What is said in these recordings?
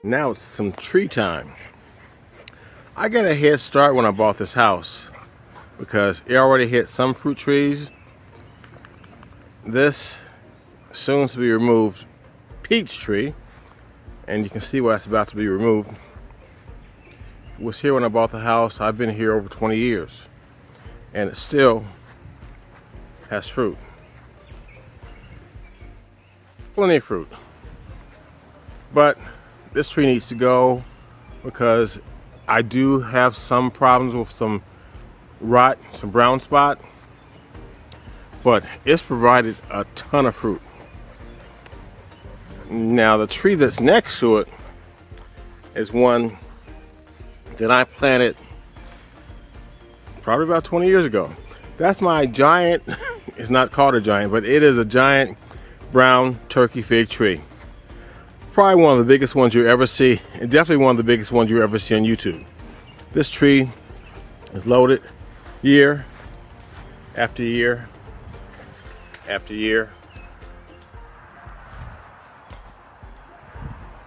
Now it's some tree time. I got a head start when I bought this house because it already hit some fruit trees. This soon to be removed peach tree, and you can see why it's about to be removed, was here when I bought the house. I've been here over 20 years and it still has fruit. Plenty of fruit. But this tree needs to go because I do have some problems with some rot, some brown spot, but it's provided a ton of fruit. Now the tree that's next to it is one that I planted probably about 20 years ago. That's my giant, it's not called a giant, but it is a giant brown turkey fig tree. Probably one of the biggest ones you ever see, and definitely one of the biggest ones you ever see on YouTube. This tree is loaded year after year after year.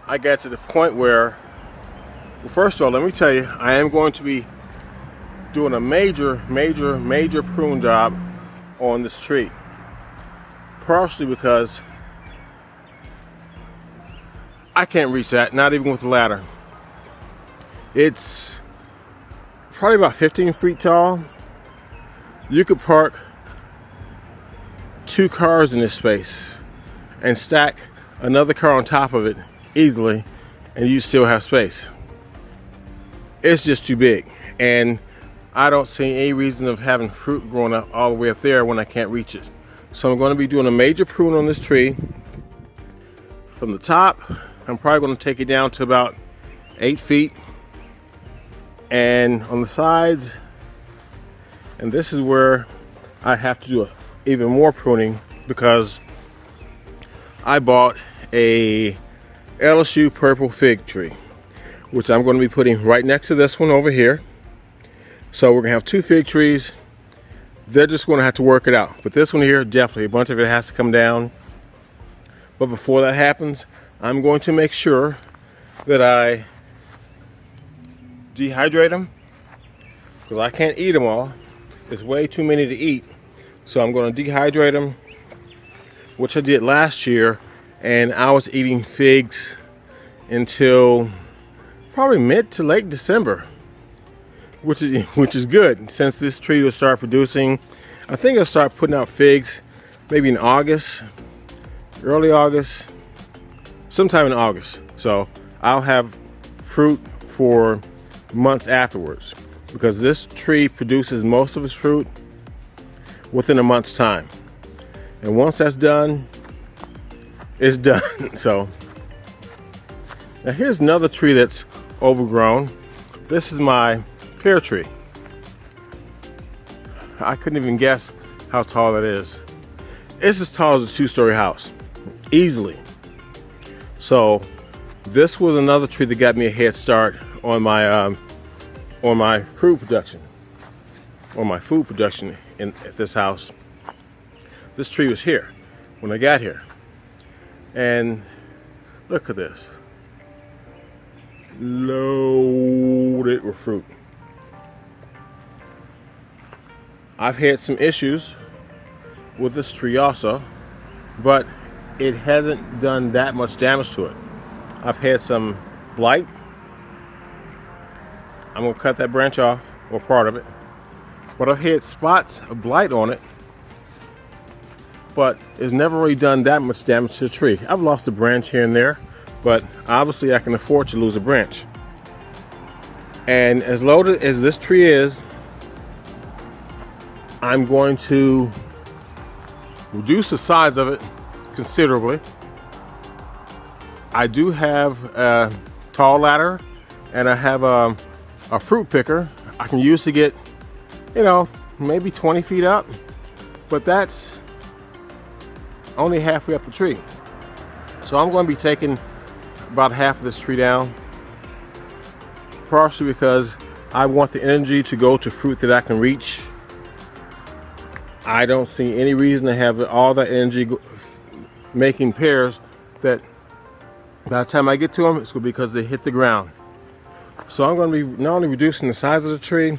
I got to the point where, well, first of all, let me tell you, I am going to be doing a major prune job on this tree. Partially because I can't reach that, not even with the ladder. It's probably about 15 feet tall. You could park 2 cars in this space and stack another car on top of it easily, and you still have space. It's just too big, and I don't see any reason of having fruit growing up all the way up there when I can't reach it. So I'm going to be doing a major prune on this tree. From the top, I'm probably going to take it down to about 8 feet. And on the sides, and this is where I have to do even more pruning because I bought a LSU purple fig tree, which I'm going to be putting right next to this one over here. So we're going to have 2 fig trees. They're just going to have to work it out. But this one here, definitely, a bunch of it has to come down. But before that happens, I'm going to make sure that I dehydrate them, because I can't eat them all. There's way too many to eat. So I'm going to dehydrate them, which I did last year, and I was eating figs until probably mid to late December, which is good, since this tree will start producing. I think I'll start putting out figs maybe in August, early August, sometime in August. So I'll have fruit for months afterwards, because this tree produces most of its fruit within a month's time. And once that's done, it's done. So now here's another tree that's overgrown. This is my pear tree. I couldn't even guess how tall that is. It's as tall as a 2-story house, easily. So this was another tree that got me a head start on my fruit production, or my food production at this house. This tree was here when I got here, and look at this, loaded with fruit. I've had some issues with this tree also, but it hasn't done that much damage to it. I've had some blight. I'm gonna cut that branch off, or part of it. But I've had spots of blight on it, but it's never really done that much damage to the tree. I've lost a branch here and there, but obviously I can afford to lose a branch. And as loaded as this tree is, I'm going to reduce the size of it considerably. I do have a tall ladder, and I have a fruit picker I can use to get, maybe 20 feet up, but that's only halfway up the tree. So I'm going to be taking about half of this tree down, partially because I want the energy to go to fruit that I can reach. I don't see any reason to have all that energy making pears that By the time I get to them, it's going to be because they hit the ground. So I'm going to be not only reducing the size of the tree,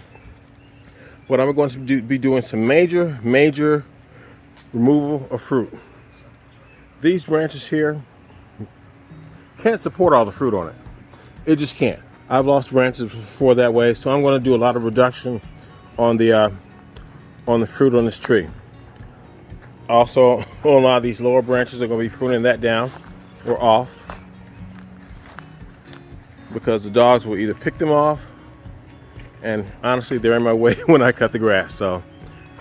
but I'm going to be doing some major removal of fruit. These branches here can't support all the fruit on it. It just can't. I've lost branches before that way, so I'm going to do a lot of reduction on the fruit on this tree. Also, on a lot of these lower branches, I'm going to be pruning that down or off, because the dogs will either pick them off, and honestly, they're in my way when I cut the grass. So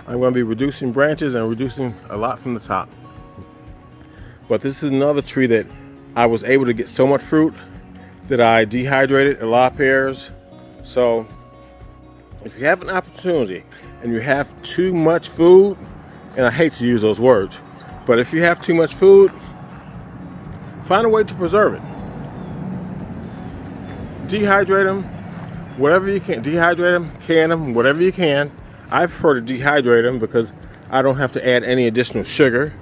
I'm going to be reducing branches and reducing a lot from the top. But this is another tree that I was able to get so much fruit that I dehydrated a lot of pears. So if you have an opportunity and you have too much food, and I hate to use those words, but if you have too much food, find a way to preserve it. Dehydrate them, whatever you can. Dehydrate them, can them, whatever you can. I prefer to dehydrate them because I don't have to add any additional sugar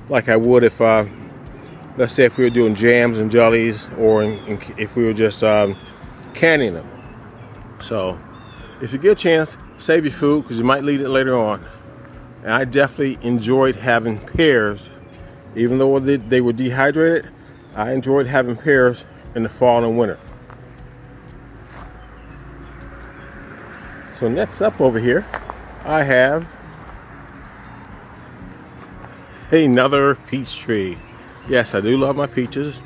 like I would if, let's say, if we were doing jams and jellies, or if we were just canning them. So if you get a chance, save your food because you might need it later on. And I definitely enjoyed having pears. Even though they were dehydrated, I enjoyed having pears in the fall and winter. So next up over here, I have another peach tree. Yes, I do love my peaches.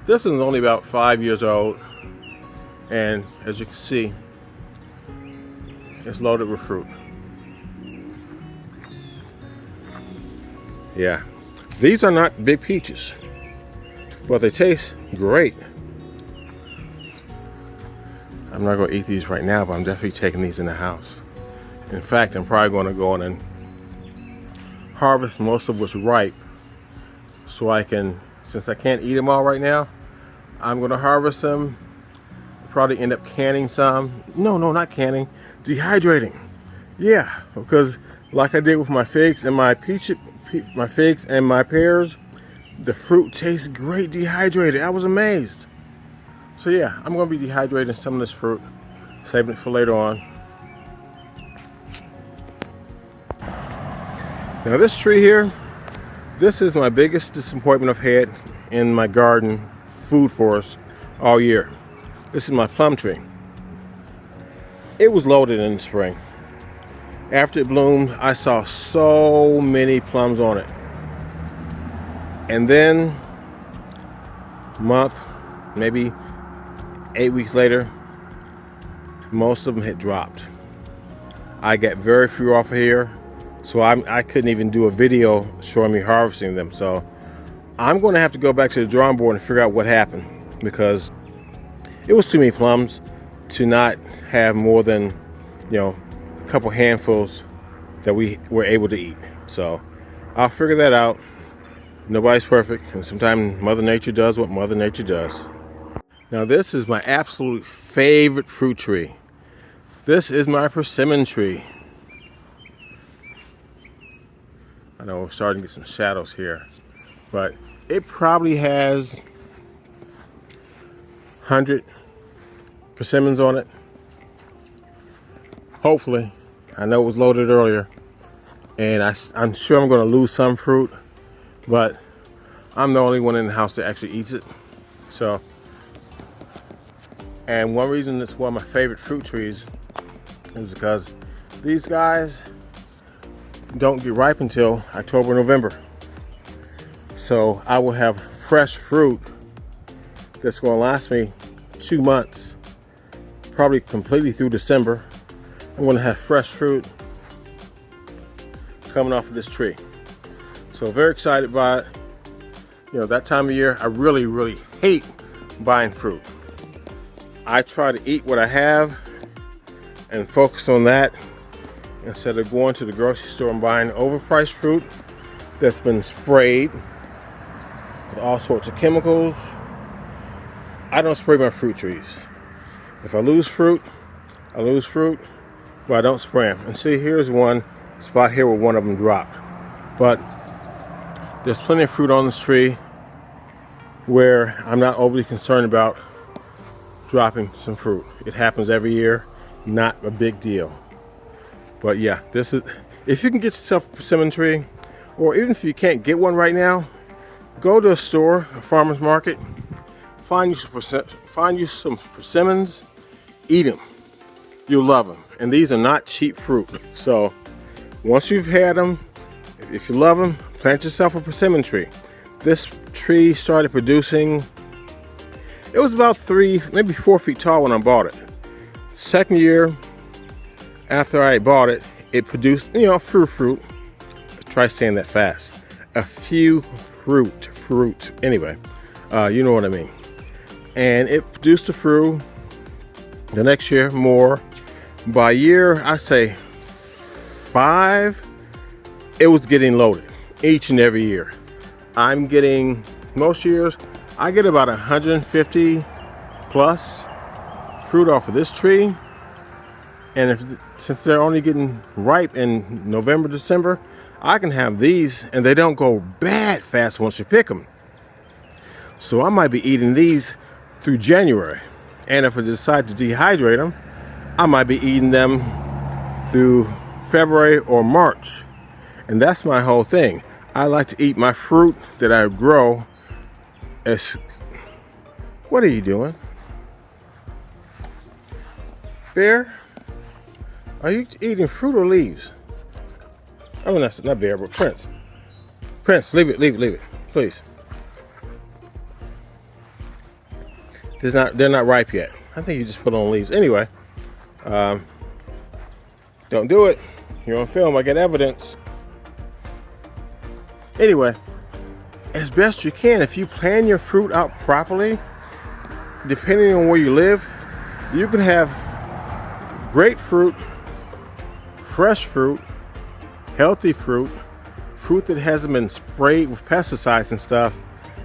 This one's only about 5 years old, and as you can see, it's loaded with fruit. Yeah, these are not big peaches, but they taste great. I'm not going to eat these right now, but I'm definitely taking these in the house. In fact, I'm probably going to go in and harvest most of what's ripe, so I can, since I can't eat them all right now, I'm going to harvest them, probably end up canning some. No, not canning, dehydrating. Yeah, because like I did with my figs and my figs and my pears, the fruit tastes great dehydrated. I was amazed. So yeah, I'm going to be dehydrating some of this fruit, saving it for later on. Now this tree here, this is my biggest disappointment I've had in my garden food forest all year. This is my plum tree. It was loaded in the spring. After it bloomed, I saw so many plums on it. And then, month, maybe 8 weeks later, most of them had dropped. I got very few off of here, so I couldn't even do a video showing me harvesting them. So I'm going to have to go back to the drawing board and figure out what happened, because it was too many plums to not have more than, a couple handfuls that we were able to eat. So I'll figure that out. Nobody's perfect, and sometimes Mother Nature does what Mother Nature does. Now this is my absolute favorite fruit tree. This is my persimmon tree. I know we're starting to get some shadows here, but it probably has 100 persimmons on it. Hopefully. I know it was loaded earlier, and I'm sure I'm going to lose some fruit, but I'm the only one in the house that actually eats it. So, and one reason it's one of my favorite fruit trees is because these guys don't get ripe until October, November. So I will have fresh fruit that's going to last me 2 months, probably completely through December. I'm going to have fresh fruit coming off of this tree. So very excited about it. That time of year, I really hate buying fruit. I try to eat what I have and focus on that instead of going to the grocery store and buying overpriced fruit that's been sprayed with all sorts of chemicals. I don't spray my fruit trees. If I lose fruit, I lose fruit, but I don't spray them. And see, here's one spot here where one of them dropped. But there's plenty of fruit on this tree. where I'm not overly concerned about dropping some fruit. It happens every year, not a big deal. But yeah, this is, if you can get yourself a persimmon tree, or even if you can't get one right now, go to a store, a farmer's market, find you some persimmons, eat them. You'll love them. And these are not cheap fruit. So once you've had them, if you love them, plant yourself a persimmon tree. This tree started producing, it was about 3, maybe 4 feet tall when I bought it. Second year after I bought it, it produced, you know, fruit. Try saying that fast. A few fruit. Anyway, you know what I mean. And it produced a fruit. The next year, more. By year, I say 5, it was getting loaded each and every year. I'm getting, most years, I get about 150 plus fruit off of this tree. And since they're only getting ripe in November, December, I can have these and they don't go bad fast once you pick them. So I might be eating these through January. And if I decide to dehydrate them, I might be eating them through February or March. And that's my whole thing. I like to eat my fruit that I grow as, what are you doing? Bear? Are you eating fruit or leaves? I mean, that's not Bear, but Prince. Prince, leave it, please. They're not ripe yet. I think you just put on leaves. Anyway, don't do it. You're on film. I get evidence. Anyway, as best you can, if you plan your fruit out properly, depending on where you live, you can have great fruit, fresh fruit, healthy fruit, fruit that hasn't been sprayed with pesticides and stuff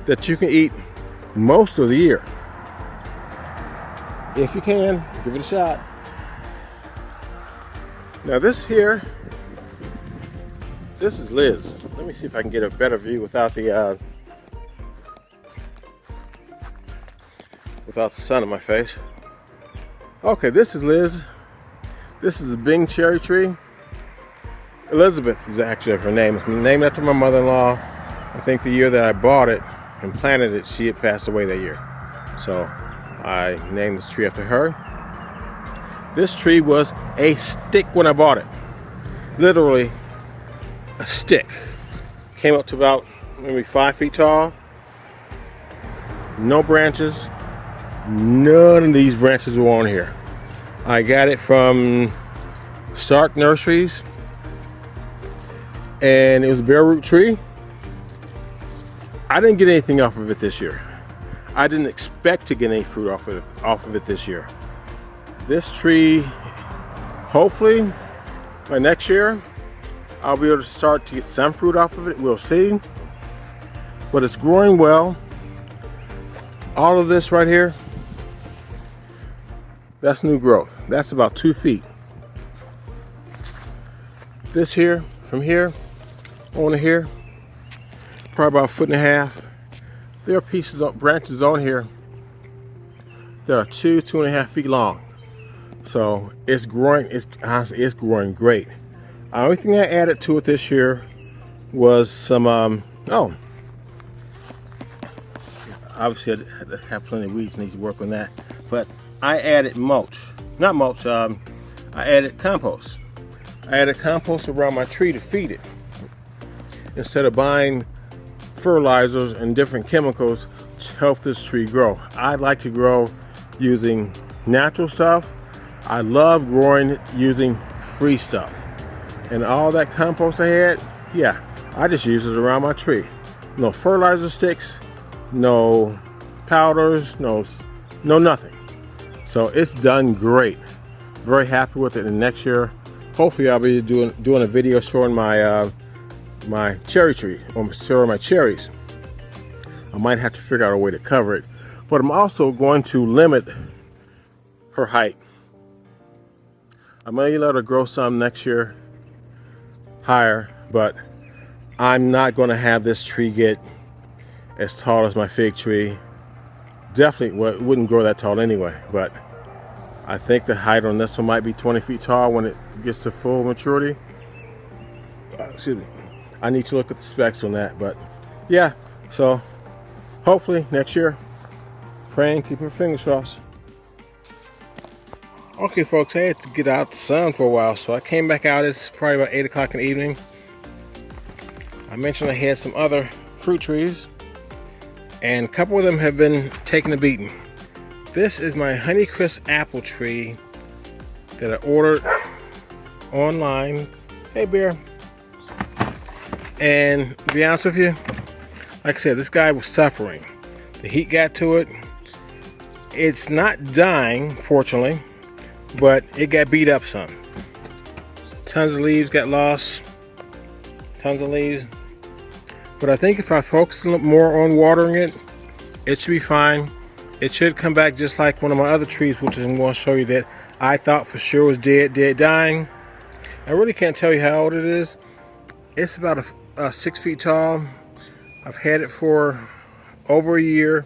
that you can eat most of the year. If you can, give it a shot. Now this here, this is Liz. Let me see if I can get a better view without the sun in my face. Okay, this is Liz. This is a Bing cherry tree. Elizabeth is actually her name. It's named after my mother-in-law. I think the year that I bought it and planted it, she had passed away that year. So I named this tree after her. This tree was a stick when I bought it. Literally a stick. Came up to about maybe 5 feet tall. No branches. None of these branches were on here. I got it from Stark Nurseries. And it was a bare root tree. I didn't get anything off of it this year. I didn't expect to get any fruit off of it this year. This tree, hopefully by next year, I'll be able to start to get some fruit off of it. We'll see. But it's growing well. All of this right here, that's new growth. That's about 2 feet. This here, from here on to here, probably about 1.5 feet. There are pieces of branches on here that are 2.5 feet long. So it's growing, honestly, it's growing great. The only thing I added to it this year was some, obviously I have plenty of weeds, need to work on that. But I added mulch, not mulch, I added compost. I added compost around my tree to feed it. Instead of buying fertilizers and different chemicals to help this tree grow. I like to grow using natural stuff. I love growing using free stuff. And all that compost I had, yeah, I just use it around my tree. No fertilizer sticks, no powders, no nothing. So it's done great. Very happy with it. And next year, hopefully I'll be doing a video showing my my cherry tree, or showing my cherries. I might have to figure out a way to cover it, but I'm also going to limit her height. I may let her grow some next year higher, but I'm not going to have this tree get as tall as my fig tree. Definitely, well, it wouldn't grow that tall anyway, but I think the height on this one might be 20 feet tall when it gets to full maturity. Excuse me. I need to look at the specs on that, but yeah, so hopefully next year, praying, keeping my fingers crossed. Okay folks, I had to get out the sun for a while, so I came back out. It's probably about 8 o'clock in the evening. I mentioned I had some other fruit trees, and a couple of them have been taking a beating. This is my Honeycrisp apple tree that I ordered online. Hey bear. And to be honest with you, like I said, this guy was suffering. The heat got to it. It's not dying, fortunately, but it got beat up some. Tons of leaves got lost. Tons of leaves. But I think if I focus a little more on watering it, it should be fine. It should come back just like one of my other trees, which I'm going to show you, that I thought for sure was dead, dying. I really can't tell you how old it is. It's about 6 feet tall. I've had it for over a year.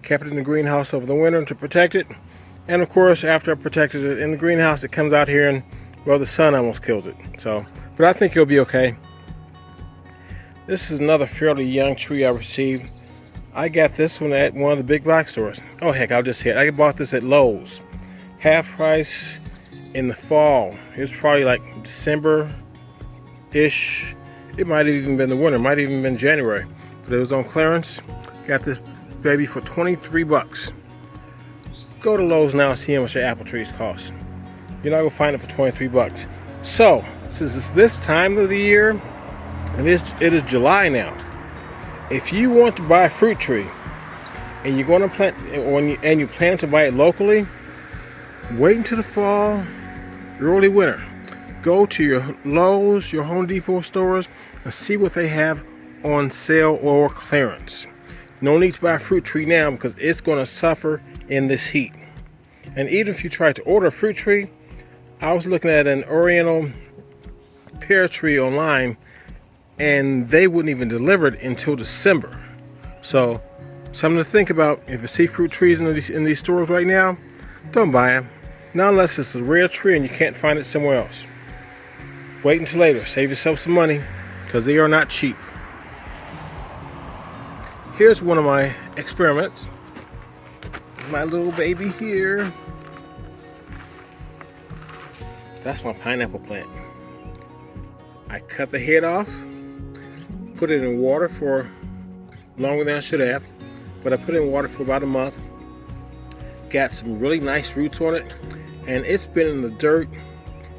Kept it in the greenhouse over the winter to protect it. And of course, after I protected it in the greenhouse, it comes out here and, well, the sun almost kills it. So, but I think it'll be okay. This is another fairly young tree I received. I got this one at one of the big box stores. Oh heck, I'll just say it. I bought this at Lowe's. Half price in the fall. It was probably like December-ish. It might have even been the winter. It might have even been January. But it was on clearance. Got this baby for 23 bucks. Go to Lowe's now and see how much your apple trees cost. You're not gonna find it for 23 bucks. So, since it's this time of the year, and it is July now, if you want to buy a fruit tree and you're going to plant, and you plan to buy it locally, wait until the fall, early winter. Go to your Lowe's, your Home Depot stores, and see what they have on sale or clearance. No need to buy a fruit tree now because it's going to suffer in this heat. And even if you try to order a fruit tree, I was looking at an Oriental pear tree online, and they wouldn't even deliver it until December. So, something to think about. If you see fruit trees in these stores right now, don't buy them. Not unless it's a rare tree and you can't find it somewhere else. Wait until later. Save yourself some money because they are not cheap. Here's one of my experiments. My little baby here. That's my pineapple plant. I cut the head off, put it in water for longer than I should have, but I put it in water for about a month. Got some really nice roots on it, and it's been in the dirt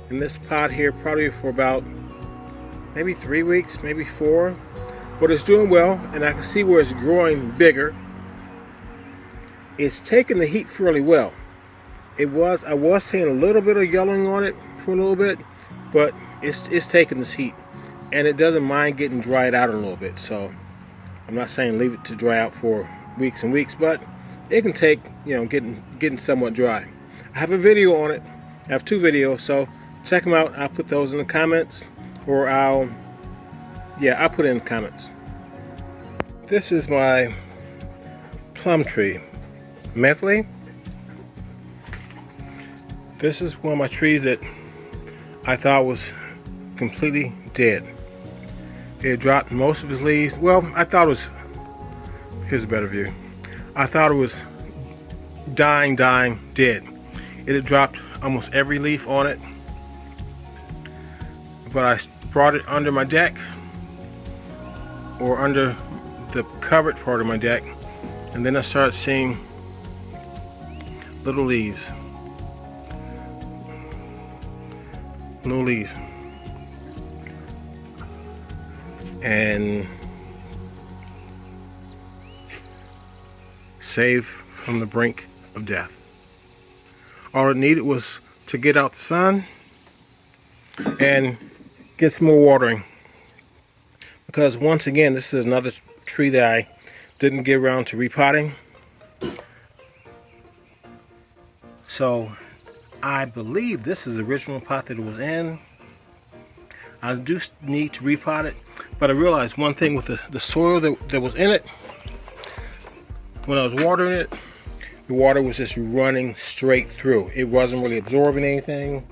in this pot here probably for about maybe 3 weeks, maybe 4, but it's doing well, and I can see where it's growing bigger. It's taking the heat fairly well. I was seeing a little bit of yellowing on it for a little bit, but it's taking this heat, and it doesn't mind getting dried out a little bit. So I'm not saying leave it to dry out for weeks and weeks, but it can take, getting somewhat dry. I have a video on it. I have 2 videos, so check them out. I'll put those in the comments, or I'll put it in the comments. This is my plum tree, Methley. This is one of my trees that I thought was completely dead. It dropped most of its leaves. Well, I thought it was, here's a better view. I thought it was dying, dead. It had dropped almost every leaf on it. But I brought it under my deck, or under the covered part of my deck, and then I started seeing little leaves. No leaves. And saved from the brink of death. All it needed was to get out the sun and get some more watering. Because once again, this is another tree that I didn't get around to repotting. So I believe this is the original pot that it was in. I do need to repot it, but I realized one thing with the soil that was in it. when I was watering it, the water was just running straight through. It wasn't really absorbing anything.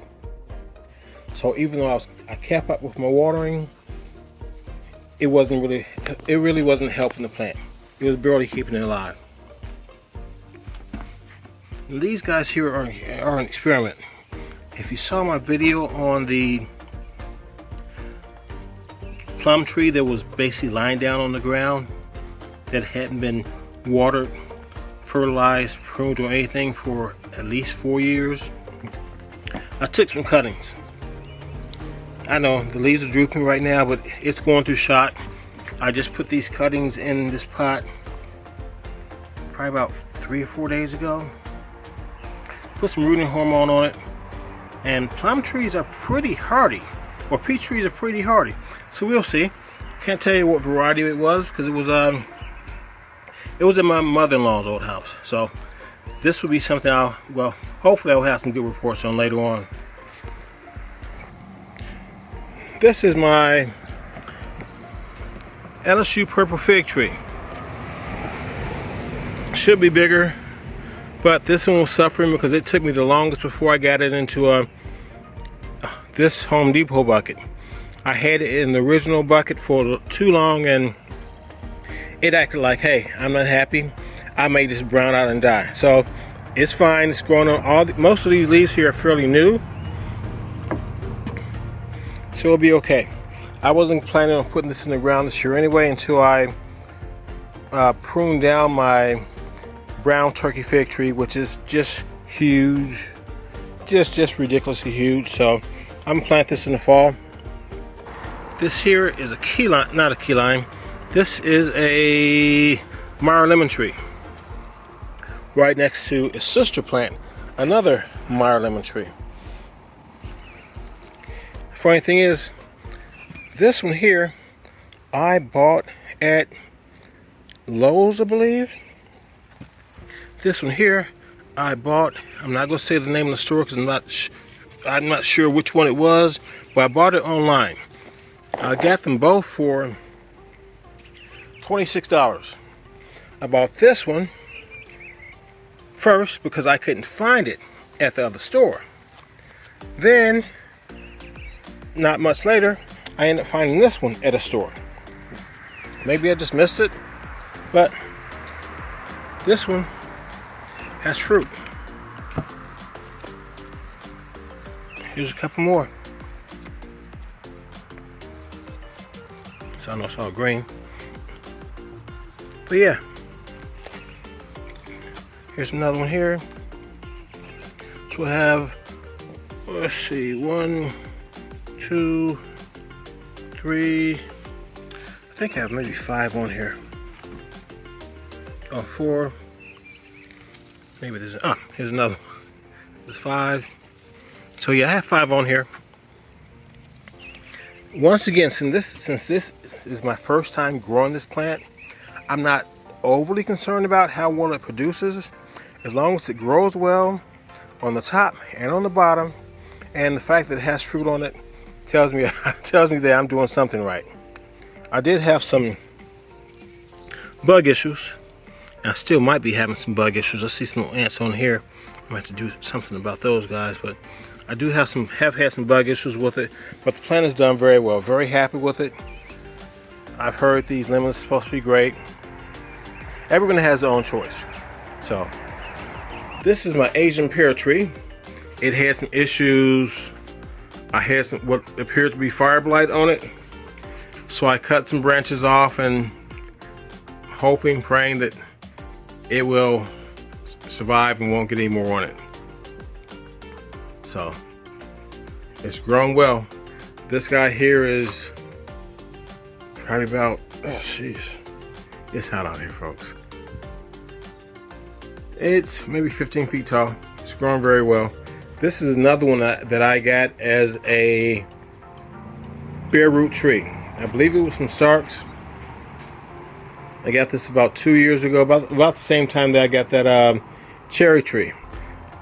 So even though I kept up with my watering, it really wasn't helping the plant. It was barely keeping it alive. And these guys here are an experiment. If you saw my video on the plum tree that was basically lying down on the ground that hadn't been watered, fertilized, pruned, or anything for at least 4 years, I took some cuttings. I know the leaves are drooping right now, but it's going through shock. I just put these cuttings in this pot probably about 3 or 4 days ago. Put some rooting hormone on it. And plum trees are pretty hardy, or peach trees are pretty hardy. So we'll see. Can't tell you what variety it was because it was in my mother-in-law's old house. So this will be something hopefully I'll have some good reports on later on. This is my LSU purple fig tree. Should be bigger, but this one was suffering because it took me the longest before I got it into this Home Depot bucket. I had it in the original bucket for too long and it acted like, hey, I'm not happy. I may just brown out and die. So it's fine. It's growing on. Most of these leaves here are fairly new, so it'll be okay. I wasn't planning on putting this in the ground this year anyway until I pruned down my brown turkey fig tree, which is just huge, just ridiculously huge. So I'm gonna plant this in the fall. This here is a key lime, not a key lime. This is a Meyer lemon tree right next to a sister plant, another Meyer lemon tree. Funny thing is, this one here I bought at Lowe's, I believe. This one here I bought, I'm not going to say the name of the store because I'm not sure which one it was, but I bought it online. I got them both for $26. I bought this one first because I couldn't find it at the other store. Then, not much later, I ended up finding this one at a store. Maybe I just missed it, but this one has fruit. Here's a couple more. So I know it's all green. But yeah, here's another one here. So we'll have, let's see, 1, 2, 3, I think I have maybe 5 on here. Oh, 4. Maybe there's, here's another one. There's 5. So yeah, I have 5 on here. Once again, since this is my first time growing this plant, I'm not overly concerned about how well it produces, as long as it grows well on the top and on the bottom, and the fact that it has fruit on it tells me that I'm doing something right. I did have some bug issues. I still might be having some bug issues. I see some little ants on here. I might have to do something about those guys, but I do have had some bug issues with it, but the plant has done very well. Very happy with it. I've heard these lemons are supposed to be great. Everyone has their own choice. So this is my Asian pear tree. It had some issues. I had some what appeared to be fire blight on it. So I cut some branches off and praying that it will survive and won't get any more on it. So it's grown well. This guy here is probably about, oh jeez, it's hot out here, folks. It's maybe 15 feet tall. It's grown very well. This is another one that I got as a bare root tree. I believe it was from Starks. I got this about 2 years ago, about the same time that I got that cherry tree.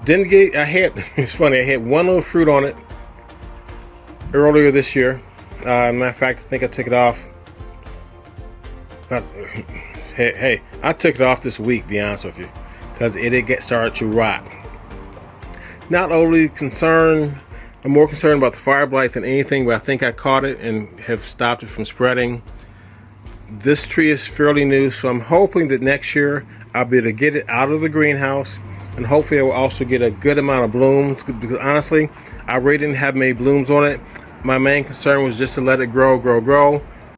Didn't get, it's funny, I had one little fruit on it earlier this year. Matter of fact, I think I took it off about, Hey, I took it off this week, to be honest with you, because it did get started to rot. Not overly concerned. I'm more concerned about the fire blight than anything, but I think I caught it and have stopped it from spreading. This tree is fairly new, so I'm hoping that next year I'll be able to get it out of the greenhouse, and hopefully I will also get a good amount of blooms, because honestly, I really didn't have many blooms on it. My main concern was just to let it grow.